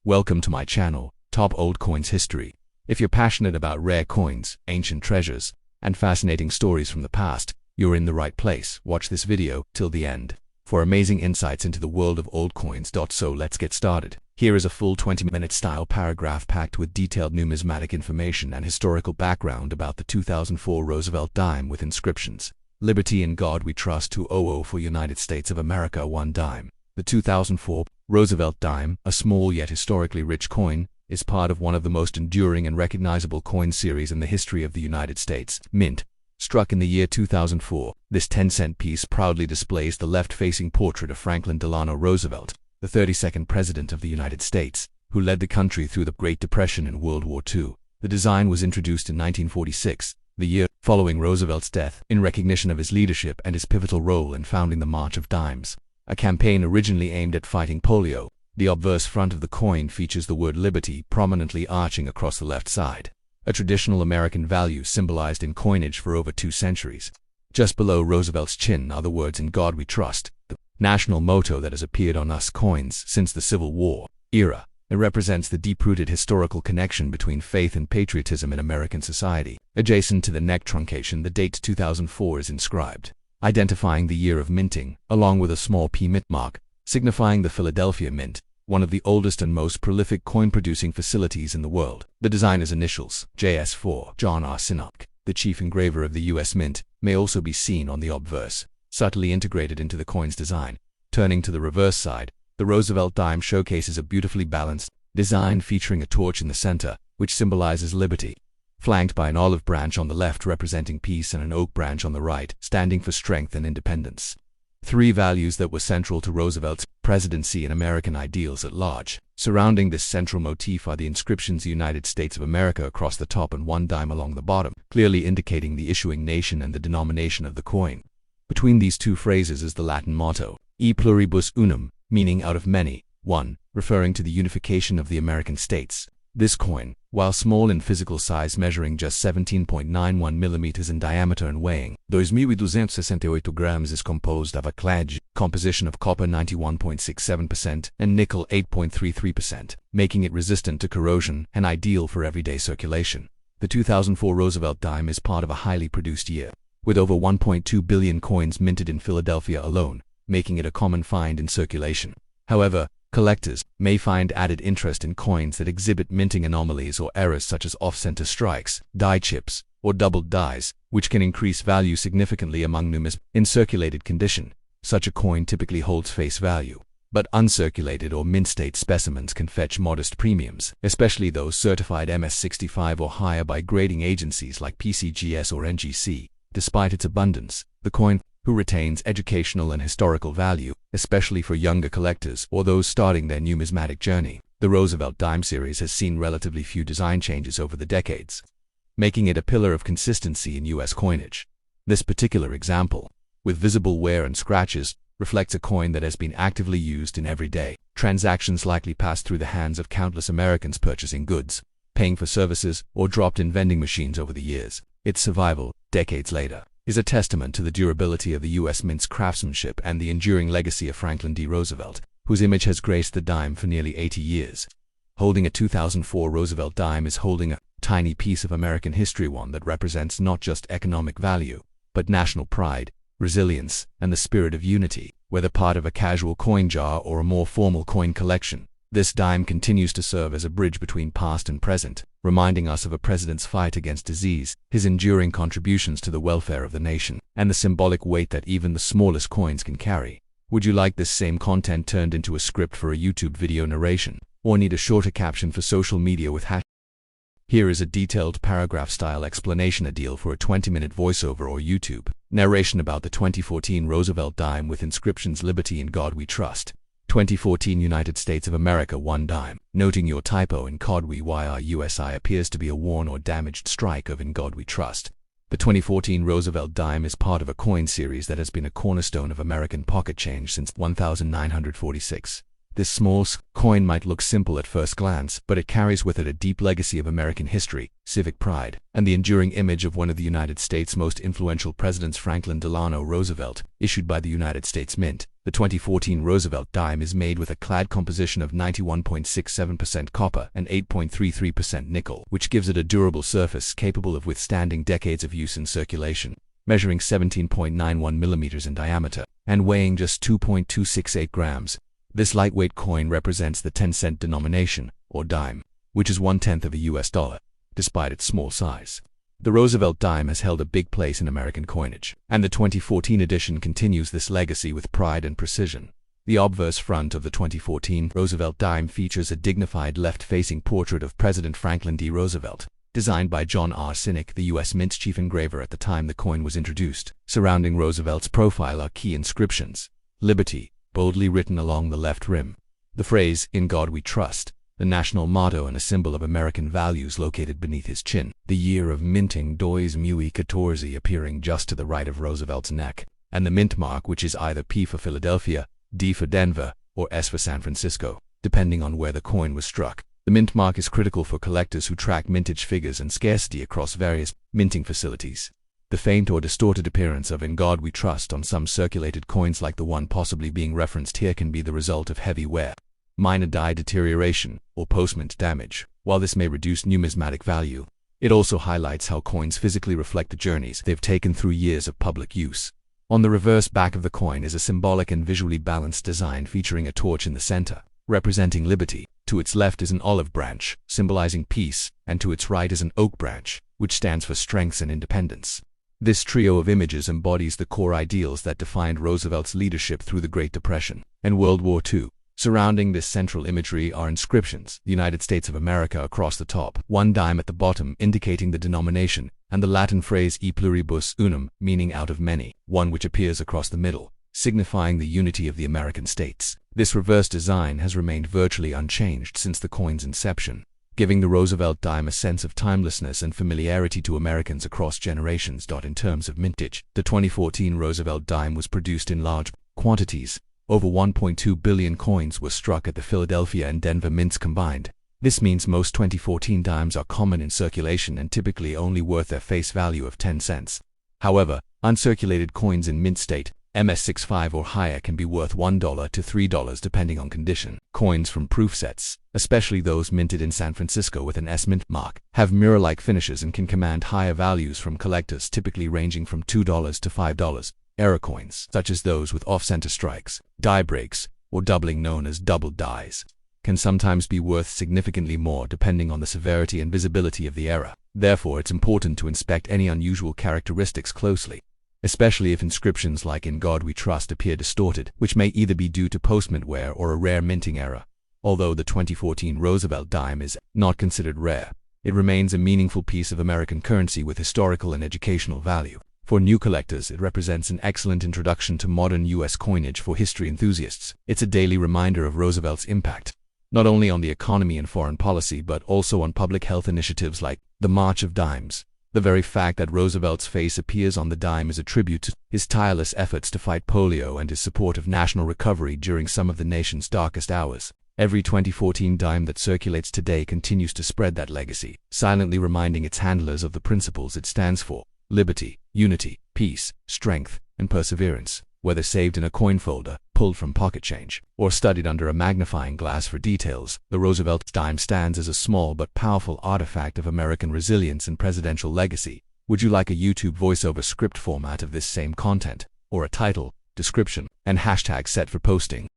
Welcome to my channel, Top Old Coins History. If you're passionate about rare coins, ancient treasures, and fascinating stories from the past, you're in the right place. Watch this video till the end for amazing insights into the world of old coins. So let's get started. Here is a full 20-minute style paragraph packed with detailed numismatic information and historical background about the 2004 Roosevelt Dime with inscriptions. Liberty in God We Trust 200 for United States of America 1 dime. The 2004 Roosevelt Dime, a small yet historically rich coin, is part of one of the most enduring and recognizable coin series in the history of the United States. Mint. Struck in the year 2004, this 10-cent piece proudly displays the left-facing portrait of Franklin Delano Roosevelt, the 32nd President of the United States, who led the country through the Great Depression and World War II. The design was introduced in 1946, the year following Roosevelt's death, in recognition of his leadership and his pivotal role in founding the March of Dimes, a campaign originally aimed at fighting polio. The obverse front of the coin features the word liberty prominently arching across the left side, a traditional American value symbolized in coinage for over 2 centuries. Just below Roosevelt's chin are the words "In God We Trust," the national motto that has appeared on US coins since the Civil War era. It represents the deep-rooted historical connection between faith and patriotism in American society. Adjacent to the neck truncation, the date 2004 is inscribed, identifying the year of minting, along with a small P mint mark, signifying the Philadelphia Mint, one of the oldest and most prolific coin-producing facilities in the world. The designer's initials, JS4, John R. Sinnock, the chief engraver of the U.S. Mint, may also be seen on the obverse, subtly integrated into the coin's design. Turning to the reverse side, the Roosevelt Dime showcases a beautifully balanced design featuring a torch in the center, which symbolizes liberty, flanked by an olive branch on the left representing peace and an oak branch on the right, standing for strength and independence. 3 values that were central to Roosevelt's presidency and American ideals at large. Surrounding this central motif are the inscriptions "United States of America" across the top and 1 dime along the bottom, clearly indicating the issuing nation and the denomination of the coin. Between these 2 phrases is the Latin motto, E pluribus unum, meaning out of many, one, referring to the unification of the American states. This coin, while small in physical size measuring just 17.91 millimeters in diameter and weighing 2.268 grams, is composed of a clad composition of copper 91.67% and nickel 8.33%, making it resistant to corrosion and ideal for everyday circulation. The 2004 Roosevelt Dime is part of a highly produced year, with over 1.2 billion coins minted in Philadelphia alone, making it a common find in circulation. However, collectors may find added interest in coins that exhibit minting anomalies or errors such as off-center strikes, die chips, or doubled dies, which can increase value significantly among numismatists. In circulated condition, such a coin typically holds face value, but uncirculated or mint-state specimens can fetch modest premiums, especially those certified MS-65 or higher by grading agencies like PCGS or NGC. Despite its abundance, the coin retains educational and historical value, especially for younger collectors or those starting their numismatic journey. The Roosevelt Dime series has seen relatively few design changes over the decades, making it a pillar of consistency in U.S. coinage. This particular example, with visible wear and scratches, reflects a coin that has been actively used in everyday transactions, likely passed through the hands of countless Americans purchasing goods, paying for services, or dropped in vending machines over the years. Its survival, decades later, is a testament to the durability of the U.S. Mint's craftsmanship and the enduring legacy of Franklin D. Roosevelt, whose image has graced the dime for nearly 80 years. Holding a 2004 Roosevelt Dime is holding a tiny piece of American history, one that represents not just economic value, but national pride, resilience, and the spirit of unity. Whether part of a casual coin jar or a more formal coin collection, this dime continues to serve as a bridge between past and present, reminding us of a president's fight against disease, his enduring contributions to the welfare of the nation, and the symbolic weight that even the smallest coins can carry. Would you like this same content turned into a script for a YouTube video narration, or need a shorter caption for social media with hash? Here is a detailed paragraph-style explanation, ideal for a 20-minute voiceover or YouTube narration about the 2014 Roosevelt Dime with inscriptions "Liberty in God We Trust." 2014 United States of America 1 dime. Noting your typo, in COD We YRUSI appears to be a worn or damaged strike of "In God We Trust." The 2014 Roosevelt Dime is part of a coin series that has been a cornerstone of American pocket change since 1946. This small coin might look simple at first glance, but it carries with it a deep legacy of American history, civic pride, and the enduring image of one of the United States' most influential presidents, Franklin Delano Roosevelt. Issued by the United States Mint, the 2014 Roosevelt Dime is made with a clad composition of 91.67% copper and 8.33% nickel, which gives it a durable surface capable of withstanding decades of use in circulation. Measuring 17.91 millimeters in diameter and weighing just 2.268 grams, this lightweight coin represents the 10-cent denomination, or dime, which is 1/10 of a US dollar, despite its small size. The Roosevelt Dime has held a big place in American coinage, and the 2014 edition continues this legacy with pride and precision. The obverse front of the 2014 Roosevelt Dime features a dignified left-facing portrait of President Franklin D. Roosevelt, designed by John R. Sinek, the U.S. Mint's chief engraver at the time the coin was introduced. Surrounding Roosevelt's profile are key inscriptions: Liberty, boldly written along the left rim; the phrase, "In God We Trust," the national motto and a symbol of American values, located beneath his chin; the year of minting, 2014, appearing just to the right of Roosevelt's neck; and the mint mark, which is either P for Philadelphia, D for Denver, or S for San Francisco, depending on where the coin was struck. The mint mark is critical for collectors who track mintage figures and scarcity across various minting facilities. The faint or distorted appearance of "In God We Trust" on some circulated coins, like the one possibly being referenced here, can be the result of heavy wear, minor die deterioration, or postmint damage. While this may reduce numismatic value, it also highlights how coins physically reflect the journeys they've taken through years of public use. On the reverse back of the coin is a symbolic and visually balanced design featuring a torch in the center, representing liberty. To its left is an olive branch, symbolizing peace, and to its right is an oak branch, which stands for strength and independence. This trio of images embodies the core ideals that defined Roosevelt's leadership through the Great Depression and World War II. Surrounding this central imagery are inscriptions: the United States of America across the top, one dime at the bottom indicating the denomination, and the Latin phrase "e pluribus unum," meaning "out of many," one which appears across the middle, signifying the unity of the American states. This reverse design has remained virtually unchanged since the coin's inception, giving the Roosevelt Dime a sense of timelessness and familiarity to Americans across generations. In terms of mintage, the 2014 Roosevelt Dime was produced in large quantities. Over 1.2 billion coins were struck at the Philadelphia and Denver mints combined. This means most 2014 dimes are common in circulation and typically only worth their face value of 10 cents. However, uncirculated coins in mint state, MS65 or higher, can be worth $1 to $3 depending on condition. Coins from proof sets, especially those minted in San Francisco with an S mint mark, have mirror-like finishes and can command higher values from collectors, typically ranging from $2 to $5. Error coins, such as those with off-center strikes, die breaks, or doubling, known as double dies, can sometimes be worth significantly more depending on the severity and visibility of the error. Therefore, it's important to inspect any unusual characteristics closely, especially if inscriptions like "In God We Trust" appear distorted, which may either be due to postmint wear or a rare minting error. Although the 2014 Roosevelt Dime is not considered rare, it remains a meaningful piece of American currency with historical and educational value. For new collectors, it represents an excellent introduction to modern U.S. coinage. For history enthusiasts, it's a daily reminder of Roosevelt's impact, not only on the economy and foreign policy, but also on public health initiatives like the March of Dimes. The very fact that Roosevelt's face appears on the dime is a tribute to his tireless efforts to fight polio and his support of national recovery during some of the nation's darkest hours. Every 2014 dime that circulates today continues to spread that legacy, silently reminding its handlers of the principles it stands for: liberty, unity, peace, strength, and perseverance. Whether saved in a coin folder, pulled from pocket change, or studied under a magnifying glass for details, the Roosevelt Dime stands as a small but powerful artifact of American resilience and presidential legacy. Would you like a YouTube voiceover script format of this same content, or a title, description, and hashtag set for posting?